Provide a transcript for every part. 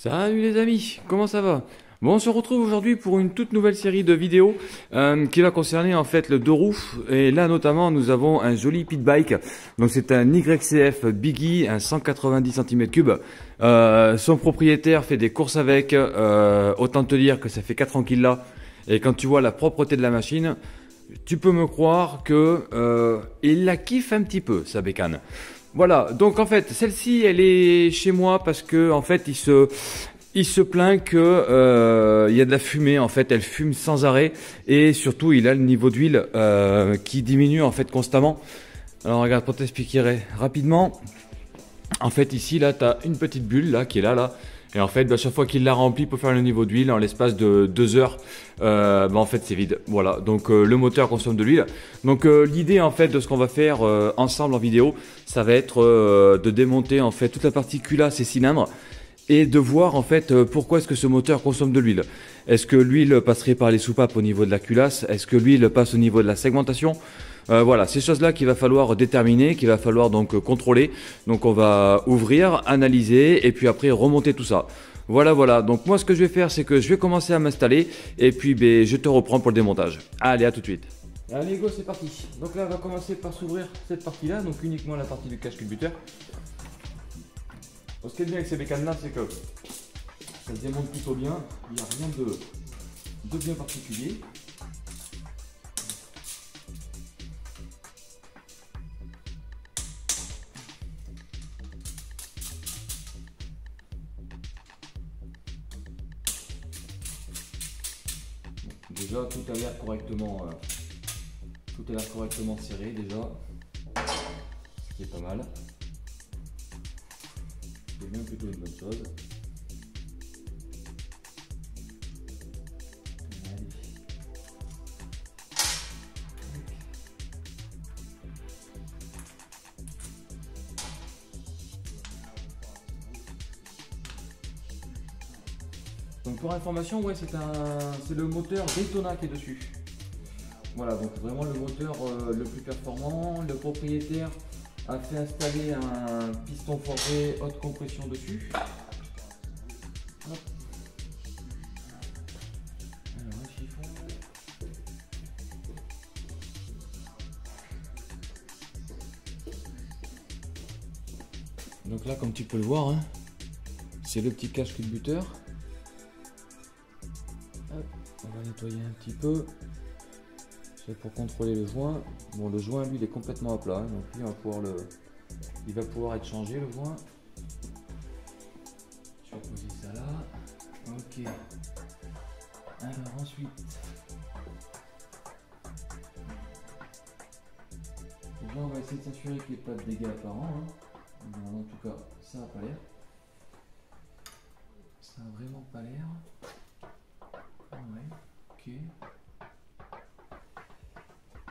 Salut les amis, comment ça va? Bon, on se retrouve aujourd'hui pour une toute nouvelle série de vidéos qui va concerner en fait le deux roues. Et là notamment nous avons un joli pit bike. Donc c'est un YCF Biggie, un 190 cm3. Son propriétaire fait des courses avec. Autant te dire que ça fait 4 ans qu'il l'a. Et quand tu vois la propreté de la machine, tu peux me croire que il la kiffe un petit peu, sa bécane. Voilà, donc en fait, celle-ci, elle est chez moi parce que en fait, il se plaint que il y a de la fumée. En fait, elle fume sans arrêt et surtout, il a le niveau d'huile qui diminue en fait constamment. Alors regarde, pour t'expliquer rapidement, en fait ici là, tu as une petite bulle là qui est là. Et en fait, chaque fois qu'il la remplit pour faire le niveau d'huile, en l'espace de 2 heures, en fait c'est vide. Voilà, donc le moteur consomme de l'huile. Donc l'idée en fait de ce qu'on va faire ensemble en vidéo, ça va être de démonter en fait toute la partie culasse et cylindres et de voir en fait pourquoi est-ce que ce moteur consomme de l'huile. Est-ce que l'huile passerait par les soupapes au niveau de la culasse? Est-ce que l'huile passe au niveau de la segmentation? Voilà, ces choses-là qu'il va falloir déterminer, qu'il va falloir donc contrôler. Donc on va ouvrir, analyser et puis après remonter tout ça. Voilà. Donc moi ce que je vais faire, c'est que je vais commencer à m'installer et puis je te reprends pour le démontage. Allez, à tout de suite. Allez go, c'est parti. Donc là on va commencer par s'ouvrir cette partie-là, donc uniquement la partie du cache-culbuteur. Ce qui est bien avec ces bécanes-là, c'est que ça se démonte plutôt bien. Il n'y a rien de bien particulier. Déjà, tout a l'air correctement serré déjà, ce qui est pas mal. C'est bien plutôt une bonne chose. Donc pour information, ouais, c'est le moteur Daytona qui est dessus. Voilà, donc vraiment le moteur le plus performant. Le propriétaire a fait installer un piston forgé haute compression dessus. Hop. Alors, un chiffon. Donc là, comme tu peux le voir, hein, c'est le petit cache-culbuteur. On va nettoyer un petit peu. C'est pour contrôler le joint. Bon, le joint lui il est complètement à plat, hein, donc lui il va pouvoir être changé le joint. Je vais poser ça là. Ok. Alors ensuite, là on va essayer de s'assurer qu'il n'y ait pas de dégâts apparents. Hein. Bon, en tout cas, ça n'a pas l'air. Ça n'a vraiment pas l'air. Ouais, ok.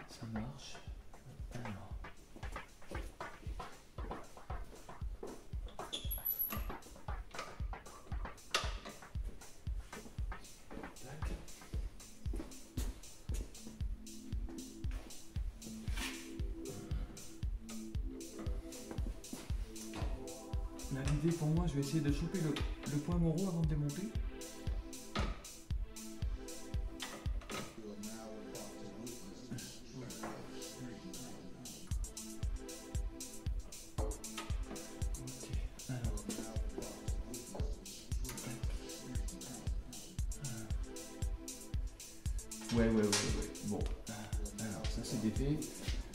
Ça marche. Alors. Tac. L'idée pour moi, je vais essayer de choper le point Moreau avant de démonter. Ouais. Bon, alors ça c'est défait.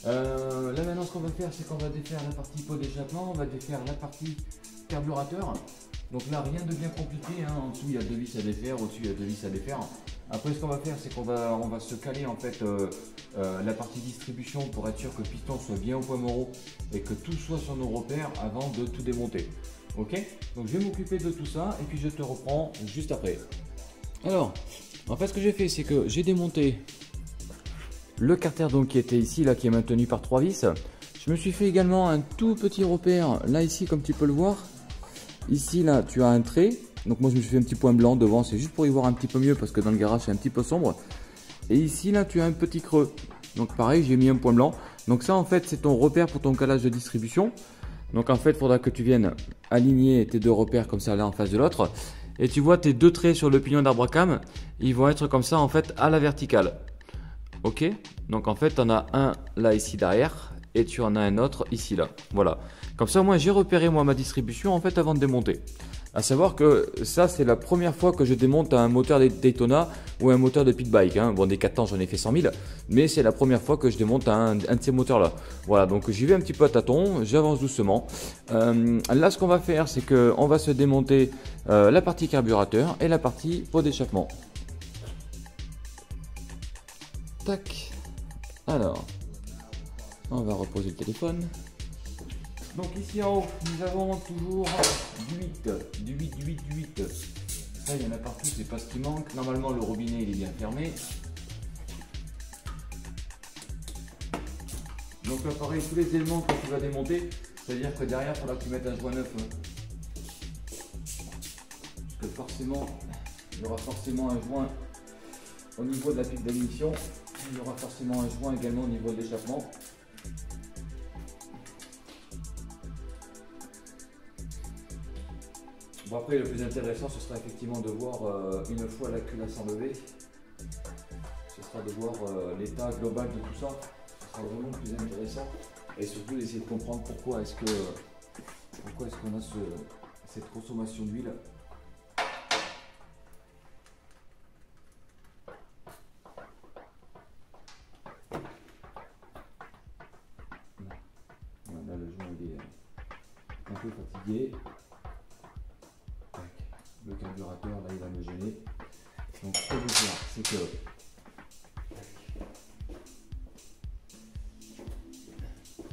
Là maintenant ce qu'on va faire, c'est qu'on va défaire la partie pot d'échappement, on va défaire la partie carburateur. Donc là rien de bien compliqué, hein. En dessous il y a 2 vis à défaire, au-dessus il y a 2 vis à défaire. Après ce qu'on va faire, c'est qu'on va se caler en fait la partie distribution pour être sûr que le piston soit bien au point Moreau et que tout soit sur nos repères avant de tout démonter. Ok? Donc je vais m'occuper de tout ça et puis je te reprends juste après. Alors, en fait ce que j'ai fait, c'est que j'ai démonté le carter donc qui était ici, là, qui est maintenu par 3 vis. Je me suis fait également un tout petit repère, là ici comme tu peux le voir. Ici là tu as un trait, donc moi je me suis fait un petit point blanc devant, c'est juste pour y voir un petit peu mieux parce que dans le garage c'est un petit peu sombre. Et ici là tu as un petit creux, donc pareil j'ai mis un point blanc. Donc ça en fait c'est ton repère pour ton calage de distribution. Donc en fait il faudra que tu viennes aligner tes deux repères comme ça l'un en face de l'autre. et tu vois tes deux traits sur le pignon d'arbre à cam, ils vont être comme ça en fait à la verticale. Ok, donc en fait tu en as un là ici derrière et tu en as un autre ici là. Voilà, comme ça moi j'ai repéré moi ma distribution en fait avant de démonter. À savoir que ça c'est la première fois que je démonte un moteur Daytona ou un moteur de pit bike. Hein. Bon, des 4 temps j'en ai fait 100 000, mais c'est la première fois que je démonte un de ces moteurs là. Voilà, donc j'y vais un petit peu à tâtons, j'avance doucement. Là ce qu'on va faire c'est qu'on va se démonter la partie carburateur et la partie pot d'échappement. Tac. Alors, on va reposer le téléphone. Donc ici en haut, nous avons toujours du 8. Ça, il y en a partout, c'est pas ce qui manque. Normalement, le robinet, il est bien fermé. Donc là, pareil, tous les éléments que tu vas démonter, c'est-à-dire que derrière, il faudra que tu mettes un joint neuf. Parce que forcément, il y aura forcément un joint au niveau de la pile d'émission. Il y aura forcément un joint également au niveau de l'échappement. Bon, après, le plus intéressant, ce sera effectivement de voir, une fois la culasse enlevée, ce sera de voir l'état global de tout ça. Ce sera vraiment le plus intéressant. Et surtout d'essayer de comprendre pourquoi est-ce qu'on a cette consommation d'huile. Là, le joint il est un peu fatigué. Le carburateur, là, il va me gêner. Donc, ce que je vais faire, c'est que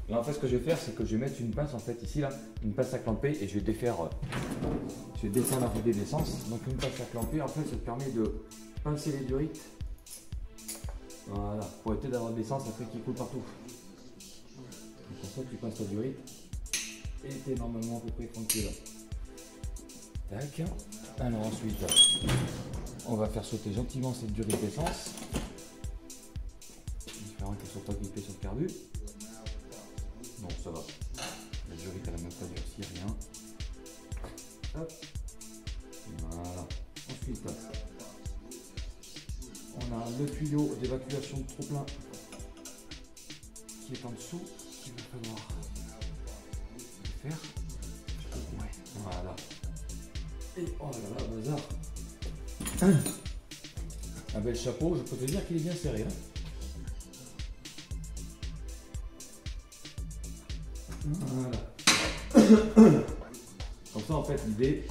là, en fait, ce que je vais faire, c'est que je vais mettre une pince, en fait, ici, là, une pince à clamper, et je vais défaire, je vais descendre la roue d'essence. Donc, une pince à clamper, en fait, ça te permet de pincer les durites. Voilà, pour éviter d'avoir de l'essence après qui coule partout. Donc, pour ça, tu pinces ta durite, et tu es normalement à peu près tranquille. Tac. Alors ensuite, on va faire sauter gentiment cette durite d'essence, espérant qu'elle ne soit pas grippée sur le carbu. Non, ça va. La durite elle n'a même pas durci, rien. Hop. Voilà. Ensuite, on a le tuyau d'évacuation de trop-plein qui est en dessous, qu'il va falloir faire. Ouais. Voilà. Et oh là là, bazar. Un bel chapeau, je peux te dire qu'il est bien serré. Hein. Voilà. Comme ça, en fait, l'idée,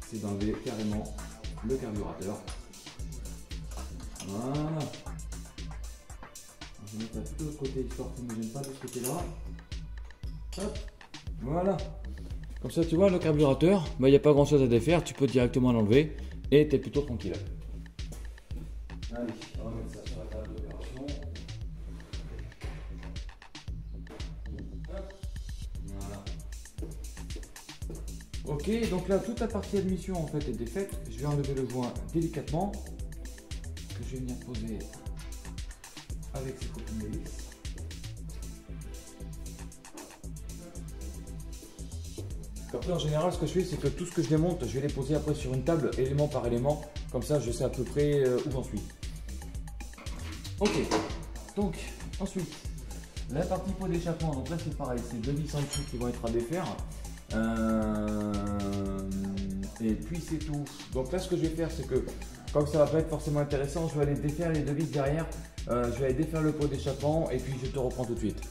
c'est d'enlever carrément le carburateur. Voilà. Je vais mettre à tout l'autre côté, histoire que ne me gêne pas de ce côté-là. Hop. Voilà, comme ça tu vois le carburateur, il n'y a pas grand chose à défaire, tu peux directement l'enlever et tu es plutôt tranquille. Allez, on va mettre ça sur la table d'opération. Voilà. Ok, donc là toute la partie admission en fait est défaite. Je vais enlever le joint délicatement, que je vais venir poser avec ces copines de vis. Après en général ce que je fais c'est que tout ce que je démonte je vais les poser après sur une table élément par élément, comme ça je sais à peu près où j'en suis. Ok, donc ensuite la partie pot d'échappement, donc là c'est pareil, c'est deux vis en dessous qui vont être à défaire. Et puis c'est tout. Donc là ce que je vais faire c'est que comme ça va pas être forcément intéressant, je vais aller défaire les deux vis derrière, je vais aller défaire le pot d'échappement et puis je te reprends tout de suite.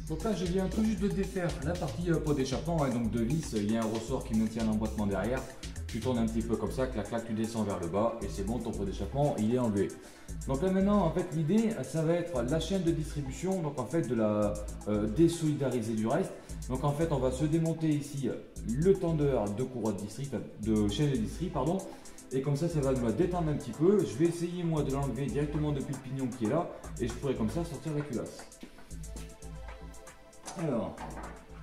Donc là je viens tout juste de défaire la partie pot d'échappement, hein, donc de vis, il y a un ressort qui maintient l'emboîtement derrière. Tu tournes un petit peu comme ça, clac clac, tu descends vers le bas et c'est bon, ton pot d'échappement il est enlevé. Donc là maintenant en fait l'idée ça va être la chaîne de distribution, donc en fait de la désolidariser du reste. Donc en fait on va se démonter ici le tendeur de courroie de distri, de chaîne de distri pardon. Et comme ça va me détendre un petit peu. Je vais essayer moi de l'enlever directement depuis le pignon qui est là et je pourrai comme ça sortir la culasse. Alors,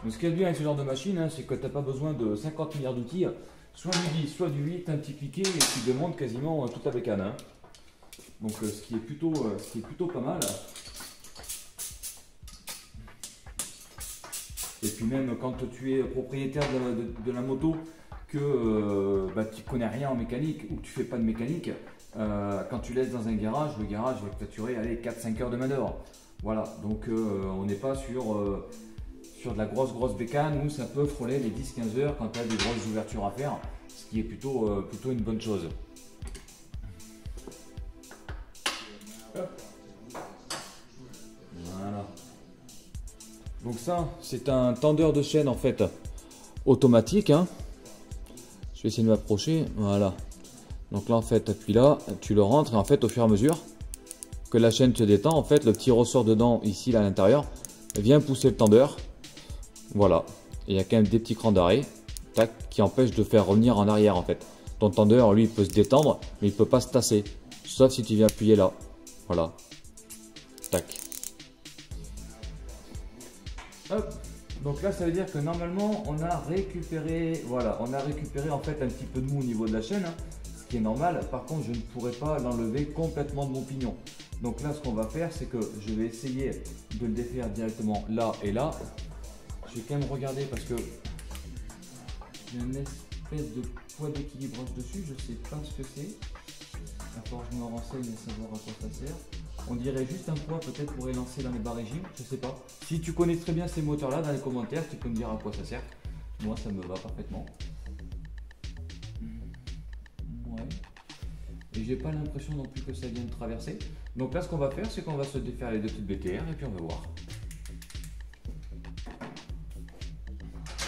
donc ce qu'il y a de bien avec ce genre de machine, hein, c'est que tu n'as pas besoin de 50 milliards d'outils, soit du 10, soit du 8, un petit cliquet et tu démontes quasiment toute la bécane. Hein. Donc ce qui est plutôt pas mal. Et puis même quand tu es propriétaire de la moto, que tu connais rien en mécanique ou que tu fais pas de mécanique, quand tu laisses dans un garage, le garage va te facturer 4-5 heures de main d'œuvre. Voilà, donc on n'est pas sur de la grosse bécane où ça peut frôler les 10-15 heures quand tu as des grosses ouvertures à faire, ce qui est plutôt une bonne chose. Hop. Voilà. Donc ça, c'est un tendeur de chaîne en fait automatique, hein. Je vais essayer de m'approcher, voilà. Donc là en fait, appuie là, tu le rentres et en fait au fur et à mesure que la chaîne se détend, en fait le petit ressort dedans, ici là, à l'intérieur, vient pousser le tendeur. Voilà, et il y a quand même des petits crans d'arrêt, tac, qui empêchent de faire revenir en arrière en fait. Ton tendeur, lui, il peut se détendre, mais il peut pas se tasser, sauf si tu viens appuyer là. Voilà, tac. Hop. Donc là, ça veut dire que normalement, on a récupéré, voilà, on a récupéré en fait un petit peu de mou au niveau de la chaîne, hein, ce qui est normal. Par contre, je ne pourrais pas l'enlever complètement de mon pignon. Donc là, ce qu'on va faire, c'est que je vais essayer de le défaire directement là et là. Je vais quand même regarder parce que j'ai une espèce de poids d'équilibrage dessus. Je ne sais pas ce que c'est. Il va falloir que je me renseigne et savoir à quoi ça sert. On dirait juste un poids peut-être pour élancer dans les bas régimes, je sais pas. Si tu connais très bien ces moteurs là dans les commentaires, tu peux me dire à quoi ça sert. Moi ça me va parfaitement. Ouais. Et j'ai pas l'impression non plus que ça vienne traverser. Donc là ce qu'on va faire, c'est qu'on va se défaire les deux petites BTR et puis on va voir.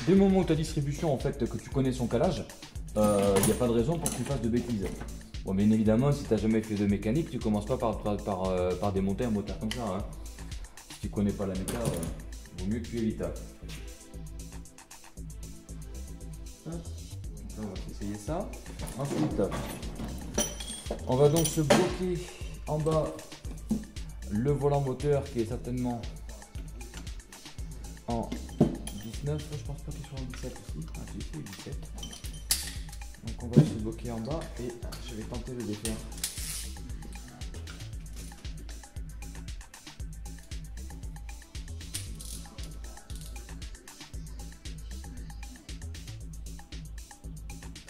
Dès le moment où ta distribution en fait que tu connais son calage, il n'y a pas de raison pour que tu fasses de bêtises. Bon, bien évidemment, si tu n'as jamais fait de mécanique, tu commences pas par démonter un moteur comme ça. Hein. Si tu connais pas la méca, vaut mieux que tu évites. Donc là, on va essayer ça. Ensuite, on va donc se bloquer en bas le volant moteur qui est certainement en 19. Je pense pas qu'il soit en 17 aussi. Ah, si, c'est 17. Donc on va se bloquer en bas et je vais tenter de le défaire.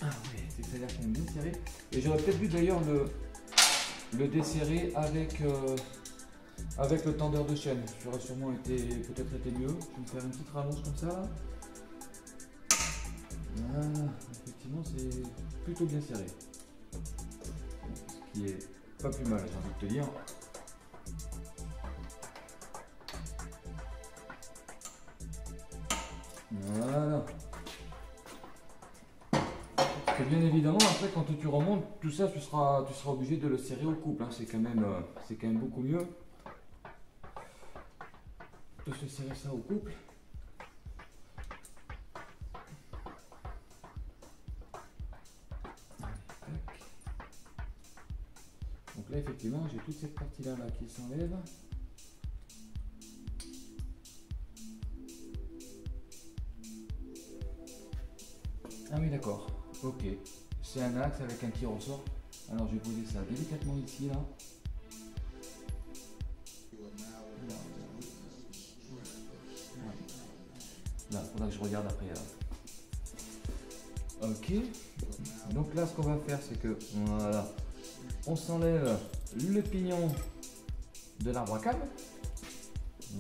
Ah oui, c'est-à-dire qu'on est bien serré. Et j'aurais peut-être dû d'ailleurs le desserrer avec le tendeur de chaîne. J'aurais sûrement peut-être été mieux. Je vais me faire une petite rallonge comme ça. Voilà, effectivement c'est plutôt bien serré. Ce qui est pas plus mal, j'ai envie de te dire. Voilà. Parce que bien évidemment, après quand tu remontes, tout ça tu seras obligé de le serrer au couple. Hein. C'est quand même beaucoup mieux de se serrer ça au couple. Donc là effectivement j'ai toute cette partie là qui s'enlève. Ah oui d'accord, ok. C'est un axe avec un petit ressort. Alors je vais poser ça délicatement ici là. Là, il faudra que je regarde après. Ok. Donc là ce qu'on va faire c'est que voilà. On s'enlève le pignon de l'arbre à câble.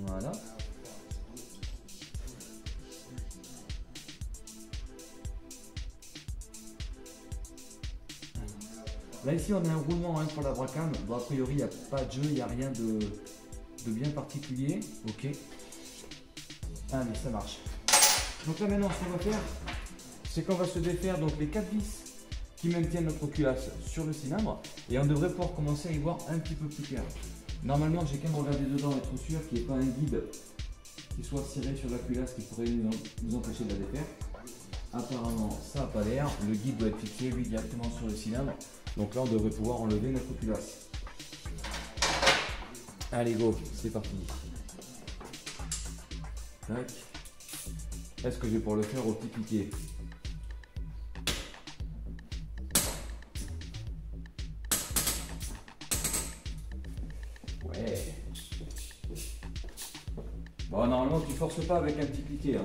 Voilà. Là ici on a un roulement hein, pour l'arbre à câble. Bon, a priori il n'y a pas de jeu, il n'y a rien de bien particulier. Ok. Allez, ça marche. Donc là maintenant ce qu'on va faire, c'est qu'on va se défaire donc les 4 vis qui maintiennent notre culasse sur le cylindre et on devrait pouvoir commencer à y voir un petit peu plus clair. Normalement j'ai quand même regardé dedans et être sûr qu'il n'y ait pas un guide qui soit serré sur la culasse qui pourrait nous empêcher de la défaire. Apparemment ça n'a pas l'air, le guide doit être fixé lui directement sur le cylindre, donc là on devrait pouvoir enlever notre culasse. Allez go, c'est parti. Tac. Est-ce que je vais pouvoir le faire au petit piqué? Ouais. Bon, normalement, tu il force pas avec un petit cliquet. Hein.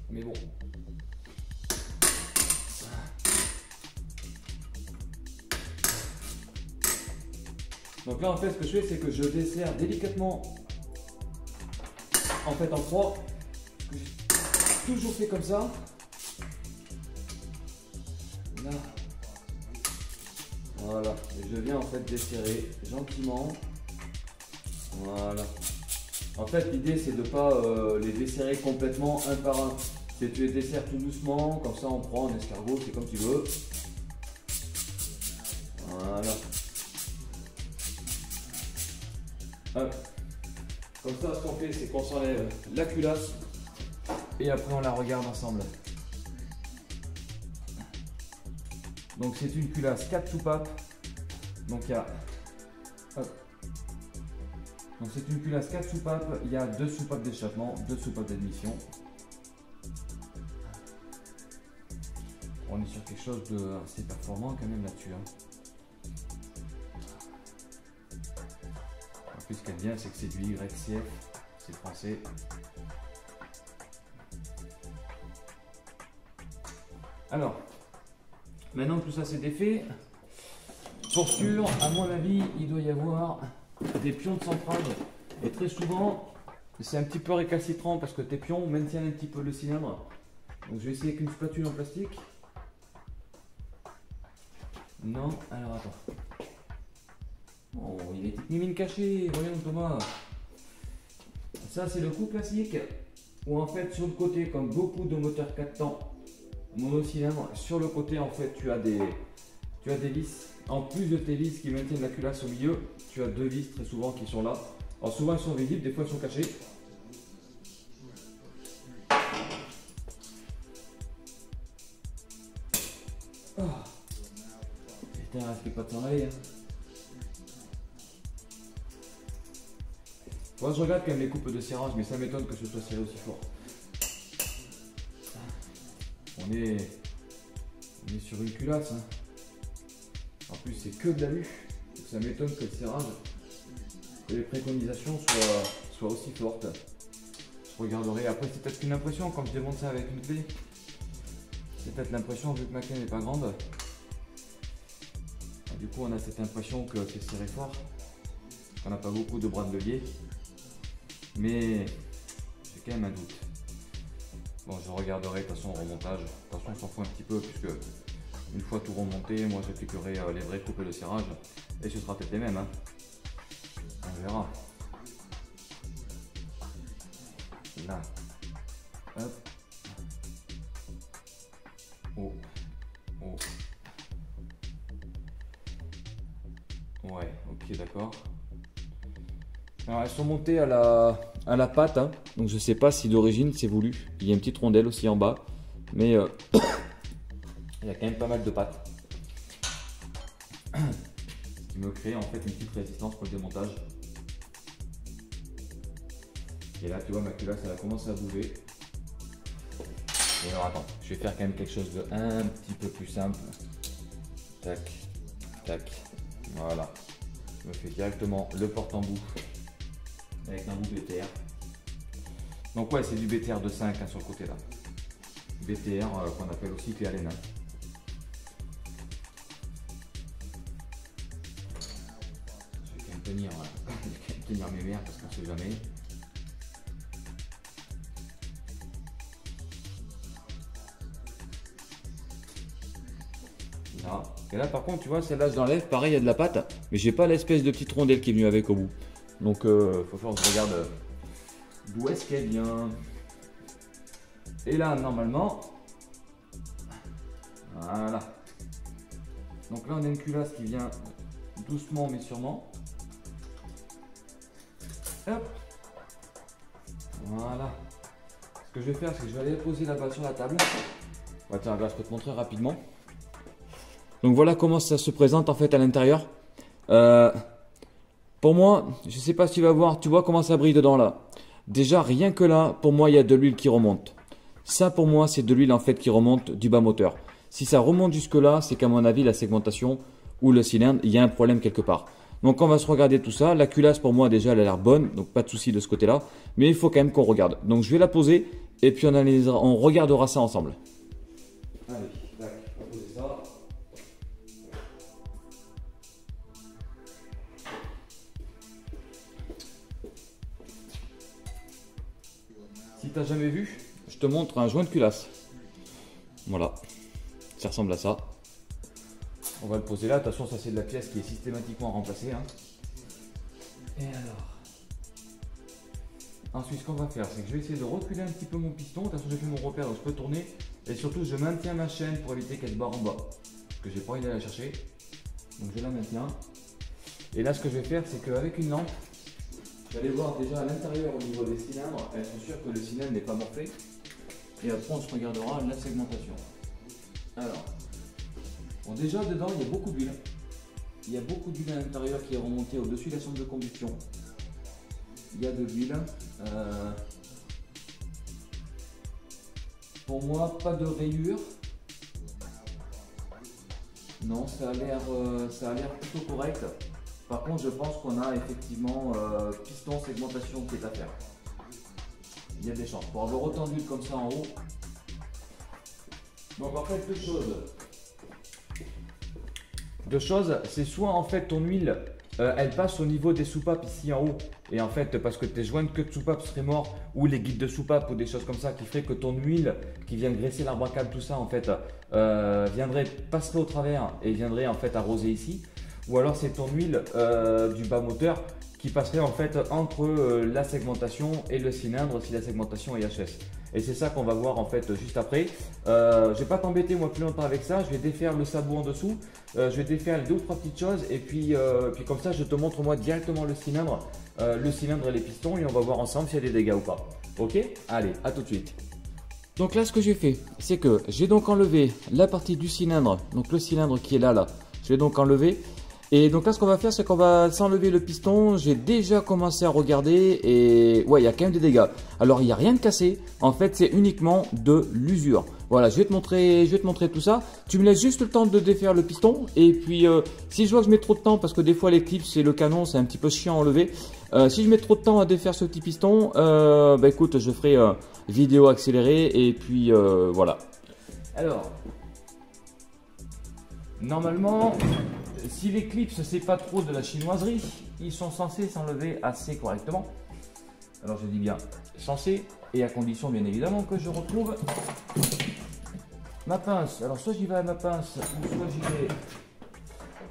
Mais bon. Donc là en fait ce que je fais c'est que je desserre délicatement en fait en croix. J'ai toujours fait comme ça. Là. Voilà. Et je viens en fait desserrer gentiment. Voilà. En fait l'idée c'est de ne pas les desserrer complètement un par un. C'est tu les desserres tout doucement, comme ça on prend un escargot, c'est comme tu veux. Voilà. Hop. Comme ça, ce qu'on fait, c'est qu'on s'enlève la culasse et après on la regarde ensemble. Donc c'est une culasse 4 soupapes. Donc il y a. Hop. Donc c'est une culasse 4 soupapes. Il y a 2 soupapes d'échappement, 2 soupapes d'admission. On est sur quelque chose de assez performant quand même là-dessus. Hein. En plus, ce qui est bien, c'est que c'est du YCF, c'est français. Alors, maintenant que tout ça c'est défait, pour sûr, à mon avis, il doit y avoir des pions de centrage. Et très souvent, c'est un petit peu récalcitrant parce que tes pions maintiennent un petit peu le cylindre. Donc je vais essayer avec une spatule en plastique. Non, alors attends. Oh, il est mine caché, voyons Thomas. Ça c'est le coup classique où en fait sur le côté, comme beaucoup de moteurs 4 temps monocylindre, sur le côté en fait tu as des vis. En plus de tes vis qui maintiennent la culasse au milieu, tu as 2 vis très souvent qui sont là. Alors souvent elles sont visibles, des fois elles sont cachées. Oh. Putain, risque pas de s'en aller. Hein. Moi je regarde quand même les coupes de serrage, mais ça m'étonne que ce soit serré aussi fort. On est sur une culasse. Hein. En plus c'est que de l'alu. Ça m'étonne que le serrage, que les préconisations soient aussi fortes. Je regarderai. Après c'est peut-être une impression quand je démonte ça avec une clé. C'est peut-être l'impression vu que ma clé n'est pas grande. Du coup on a cette impression que c'est serré fort. On n'a pas beaucoup de bras de levier. Mais j'ai quand même un doute. Bon, je regarderai de toute façon au remontage. De toute façon, on s'en fout un petit peu puisque une fois tout remonté, moi j'appliquerai les vraies coupes de serrage et ce sera peut-être les mêmes. Hein. On verra. Là. Hop. Oh. Oh. Ouais, ok, d'accord. Alors elles sont montées à la patte, hein. Donc je sais pas si d'origine c'est voulu. Il y a une petite rondelle aussi en bas, mais il y a quand même pas mal de pattes. Ce qui me crée en fait une petite résistance pour le démontage. Et là tu vois ma culasse elle a commencé à bouger. Et alors attends, je vais faire quand même quelque chose de un petit peu plus simple. Tac, tac, voilà. Je me fais directement le porte-embout avec un bout BTR. Donc ouais, c'est du BTR de 5 hein, sur le côté là. BTR qu'on appelle aussi clé Allen. Hein. Je vais quand même tenir, tenir mes mères parce qu'on sait jamais. Là. Et là par contre tu vois celle-là je l'enlève, pareil il y a de la pâte, mais j'ai pas l'espèce de petite rondelle qui est venue avec au bout. Donc faut faire que je regarde d'où est-ce qu'elle vient. Et là normalement, voilà. Donc là on a une culasse qui vient doucement mais sûrement. Hop. Voilà. Ce que je vais faire c'est que je vais aller la poser là-bas sur la table. Ouais, tiens, regarde, je peux te montrer rapidement. Donc voilà comment ça se présente en fait à l'intérieur. Pour moi, je sais pas si tu vas voir, tu vois comment ça brille dedans là. Déjà rien que là, pour moi il y a de l'huile qui remonte. Ça pour moi c'est de l'huile en fait qui remonte du bas moteur. Si ça remonte jusque là, c'est qu'à mon avis la segmentation ou le cylindre, il y a un problème quelque part. Donc on va se regarder tout ça. La culasse pour moi déjà elle a l'air bonne, donc pas de souci de ce côté-là. Mais il faut quand même qu'on regarde. Donc je vais la poser et puis on regardera ça ensemble. Allez, tac, on va poser ça. Si tu n'as jamais vu, je te montre un joint de culasse. Voilà, ça ressemble à ça. On va le poser là, de toute façon ça c'est de la pièce qui est systématiquement remplacée. Hein. Et alors, ensuite ce qu'on va faire, c'est que je vais essayer de reculer un petit peu mon piston. De toute façon j'ai fait mon repère, donc je peux tourner. Et surtout je maintiens ma chaîne pour éviter qu'elle se barre en bas. Parce que j'ai pas envie d'aller la chercher. Donc je la maintiens. Et là ce que je vais faire, c'est qu'avec une lampe, je vais aller voir déjà à l'intérieur au niveau des cylindres, être sûr que le cylindre n'est pas morflé. Et après on se regardera la segmentation. Alors, bon, déjà dedans il y a beaucoup d'huile. Il y a beaucoup d'huile à l'intérieur qui est remontée au-dessus de la sonde de combustion. Il y a de l'huile. Pour moi, pas de rayures. Non, ça a l'air plutôt correct. Par contre, je pense qu'on a effectivement piston segmentation qui est à faire. Il y a des chances. Pour avoir autant d'huile comme ça en haut. Donc en fait, deux choses, c'est soit en fait ton huile, elle passe au niveau des soupapes ici en haut. Et en fait, parce que tes joints que de soupapes seraient morts, ou les guides de soupapes ou des choses comme ça, qui ferait que ton huile qui vient graisser l'arbre à câble, tout ça en fait, passerait au travers et viendrait en fait arroser ici. Ou alors c'est ton huile du bas moteur qui passerait en fait entre la segmentation et le cylindre si la segmentation est HS. Et c'est ça qu'on va voir en fait juste après. Je vais pas t'embêter moi plus longtemps avec ça. Je vais défaire le sabot en dessous. Je vais défaire les deux ou trois petites choses et puis comme ça je te montre moi directement le cylindre et les pistons et on va voir ensemble s'il y a des dégâts ou pas. Ok? Allez, à tout de suite. Donc là ce que j'ai fait, c'est que j'ai donc enlevé la partie du cylindre, donc le cylindre qui est là, je vais donc enlever. Et donc là ce qu'on va faire c'est qu'on va s'enlever le piston. J'ai déjà commencé à regarder et ouais il y a quand même des dégâts. Alors il n'y a rien de cassé, en fait c'est uniquement de l'usure. Voilà, je vais te montrer tout ça. Tu me laisses juste le temps de défaire le piston et puis si je vois que je mets trop de temps parce que des fois les clips c'est le canon, c'est un petit peu chiant à enlever. Si je mets trop de temps à défaire ce petit piston, bah écoute je ferai vidéo accélérée et puis voilà. Alors, normalement, si les clips c'est pas trop de la chinoiserie, ils sont censés s'enlever assez correctement. Alors je dis bien censé et à condition bien évidemment que je retrouve ma pince. Alors soit j'y vais à ma pince ou soit j'y vais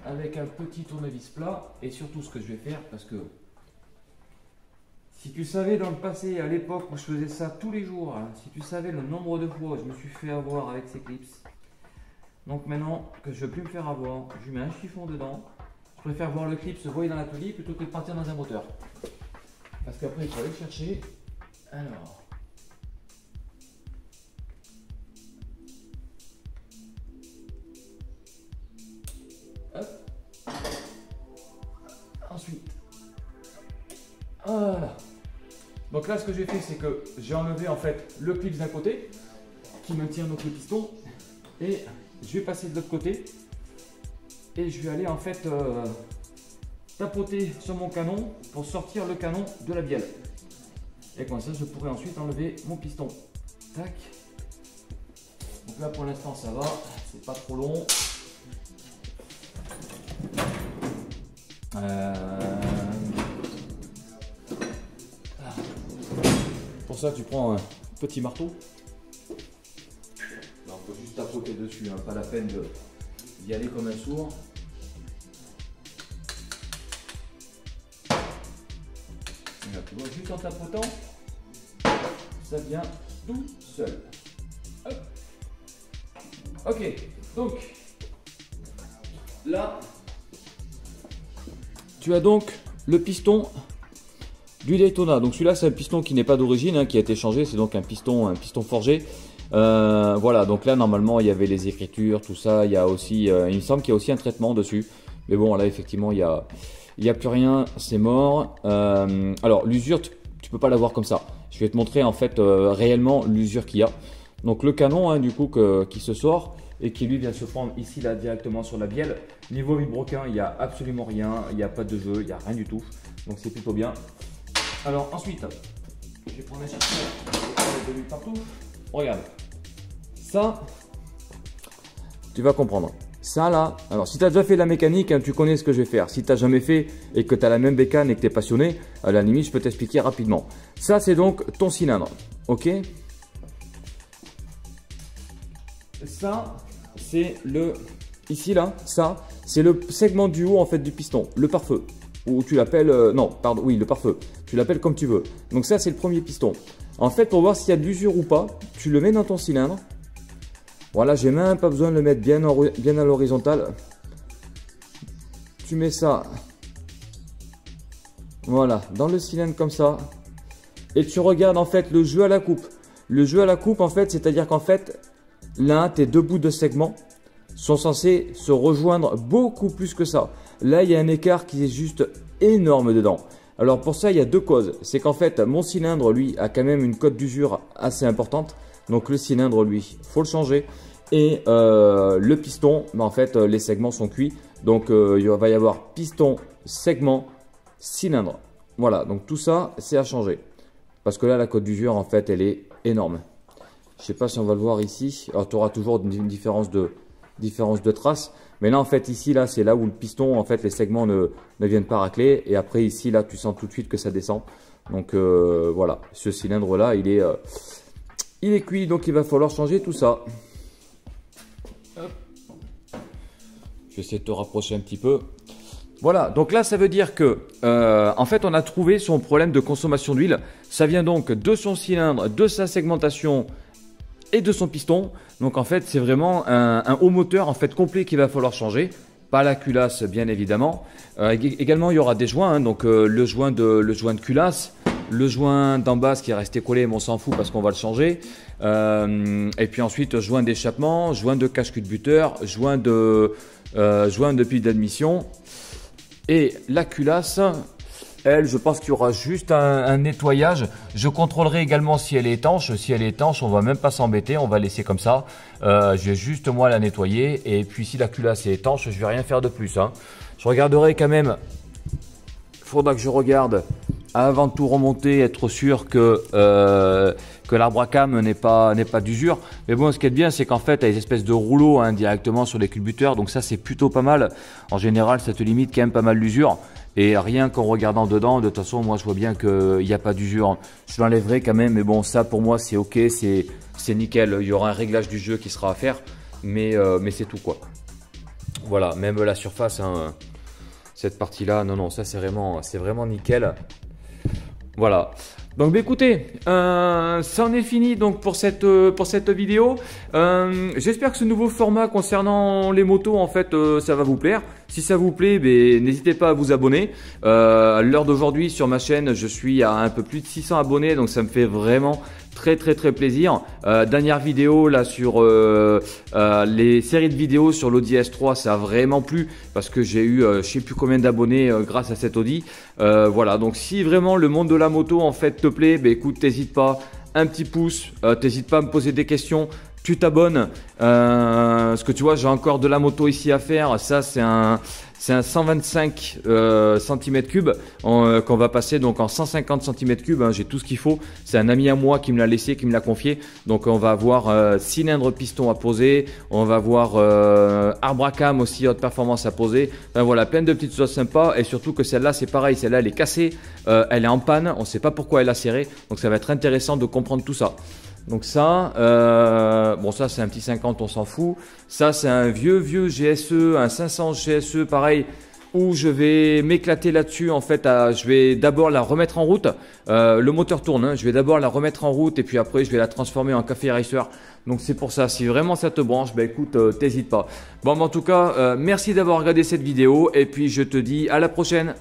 avec un petit tournevis plat. Et surtout ce que je vais faire, parce que si tu savais dans le passé, à l'époque où je faisais ça tous les jours, hein, si tu savais le nombre de fois où je me suis fait avoir avec ces clips. Donc maintenant que je ne veux plus me faire avoir, je mets un chiffon dedans. Je préfère voir le clip se voyer dans l'atelier plutôt que de partir dans un moteur. Parce qu'après il faut aller le chercher. Alors. Hop. Ensuite. Voilà. Donc là ce que j'ai fait c'est que j'ai enlevé en fait le clip d'un côté qui maintient donc le piston et je vais passer de l'autre côté et je vais aller en fait tapoter sur mon canon pour sortir le canon de la bielle. Et comme ça je pourrai ensuite enlever mon piston. Tac. Donc là pour l'instant ça va, c'est pas trop long. Pour ça tu prends un petit marteau. On peut juste tapoter dessus, hein, pas la peine d'y aller comme un sourd. Là, tu vois, juste en tapotant, ça vient tout seul. Hop. Ok, donc là, tu as donc le piston du Daytona. Donc celui-là, c'est un piston qui n'est pas d'origine, hein, qui a été changé. C'est donc un piston forgé. Voilà, donc là normalement il y avait les écritures, tout ça. Il y a aussi, il me semble qu'il y a aussi un traitement dessus. Mais bon, là effectivement il y a plus rien, c'est mort. Alors l'usure, tu peux pas l'avoir comme ça. Je vais te montrer en fait réellement l'usure qu'il y a. Donc le canon, hein, du coup qui se sort. et qui lui vient se prendre ici là directement sur la bielle. Niveau vilebrequin, il n'y a absolument rien, il n'y a pas de jeu, il n'y a rien du tout. Donc c'est plutôt bien. Alors ensuite, je vais prendre un chercheur de l'huile partout. Regarde, ça, tu vas comprendre. Ça là, alors si tu as déjà fait la mécanique, hein, tu connais ce que je vais faire. Si tu n'as jamais fait et que tu as la même bécane et que tu es passionné, à la limite, je peux t'expliquer rapidement. Ça, c'est donc ton cylindre. Ok. Ça, c'est le... Ici là, ça, c'est le segment du haut en fait du piston, le pare-feu. Ou tu l'appelles... non, pardon, oui, le pare-feu. Tu l'appelles comme tu veux. Donc ça, c'est le premier piston. En fait, pour voir s'il y a de l'usure ou pas, tu le mets dans ton cylindre. Voilà, j'ai même pas besoin de le mettre bien à l'horizontale. Tu mets ça, voilà, dans le cylindre comme ça. Et tu regardes en fait le jeu à la coupe. Le jeu à la coupe en fait, c'est-à-dire qu'en fait, là, tes deux bouts de segment sont censés se rejoindre beaucoup plus que ça. Là, il y a un écart qui est juste énorme dedans. Alors pour ça, il y a deux causes. C'est qu'en fait, mon cylindre, lui, a quand même une cote d'usure assez importante. Donc le cylindre, lui, faut le changer. Et le piston, en fait, les segments sont cuits. Donc il va y avoir piston, segment, cylindre. Voilà, donc tout ça, c'est à changer. Parce que là, la cote d'usure, en fait, elle est énorme. Je ne sais pas si on va le voir ici. Alors, tu auras toujours une différence de trace. Mais là, en fait, ici, là, c'est là où le piston, en fait, les segments ne viennent pas racler. Et après, ici, là, tu sens tout de suite que ça descend. Donc, voilà. Ce cylindre-là, il est cuit. Donc, il va falloir changer tout ça. Hop. Je vais essayer de te rapprocher un petit peu. Voilà, donc là, ça veut dire que, en fait, on a trouvé son problème de consommation d'huile. Ça vient donc de son cylindre, de sa segmentation et de son piston. Donc, en fait, c'est vraiment un haut moteur en fait complet qu'il va falloir changer. Pas la culasse, bien évidemment. Également, il y aura des joints. Hein, donc, le joint de culasse, le joint d'en bas qui est resté collé, mais on s'en fout parce qu'on va le changer. Et puis ensuite, joint d'échappement, joint de cache-culbuteur, joint de pile d'admission. Et la culasse, elle, je pense qu'il y aura juste un nettoyage. Je contrôlerai également si elle est étanche. Si elle est étanche, on va même pas s'embêter, on va laisser comme ça. Je vais juste moi la nettoyer. Et puis si la culasse est étanche, je vais rien faire de plus. Hein. Je regarderai quand même. Il faudra que je regarde avant de tout remonter, être sûr que l'arbre à cam n'est pas d'usure. Mais bon, ce qui est bien, c'est qu'en fait, il y a des espèces de rouleaux hein, directement sur les culbuteurs. Donc ça, c'est plutôt pas mal. En général, ça te limite quand même pas mal l'usure. Et rien qu'en regardant dedans, de toute façon, moi, je vois bien qu'il n'y a pas d'usure. Je l'enlèverai quand même. Mais bon, ça, pour moi, c'est OK. C'est nickel. Il y aura un réglage du jeu qui sera à faire. Mais c'est tout, quoi. Voilà, même la surface, hein, cette partie-là, non, ça, c'est vraiment nickel. Voilà. Donc bah, écoutez, ça en est fini donc pour cette vidéo. J'espère que ce nouveau format concernant les motos en fait ça va vous plaire. Si ça vous plaît, n'hésitez pas à vous abonner. À l'heure d'aujourd'hui sur ma chaîne, je suis à un peu plus de 600 abonnés, donc ça me fait vraiment très plaisir. Dernière vidéo là sur les séries de vidéos sur l'Audi S3, ça a vraiment plu parce que j'ai eu je sais plus combien d'abonnés grâce à cet Audi. Voilà, donc si vraiment le monde de la moto en fait te plaît, écoute, t'hésites pas, un petit pouce, t'hésites pas à me poser des questions. Tu t'abonnes, parce que tu vois, j'ai encore de la moto ici à faire. Ça, c'est un 125 cm3 qu'on va passer donc en 150 cm3. Hein, j'ai tout ce qu'il faut. C'est un ami à moi qui me l'a laissé, qui me l'a confié. Donc, on va avoir cylindre piston à poser. On va avoir arbre à cam aussi, haute performance à poser. Enfin, voilà, plein de petites choses sympas. Et surtout que celle-là, c'est pareil. Celle-là, elle est cassée. Elle est en panne. On ne sait pas pourquoi elle a serré. Donc, ça va être intéressant de comprendre tout ça. Donc ça, bon ça c'est un petit 50, on s'en fout. Ça c'est un vieux GSE, un 500 GSE pareil, où je vais m'éclater là-dessus. En fait, je vais d'abord la remettre en route. Le moteur tourne, hein. Je vais d'abord la remettre en route et puis après je vais la transformer en café racer. Donc c'est pour ça, si vraiment ça te branche, écoute, t'hésites pas. Bon, en tout cas, merci d'avoir regardé cette vidéo et puis je te dis à la prochaine.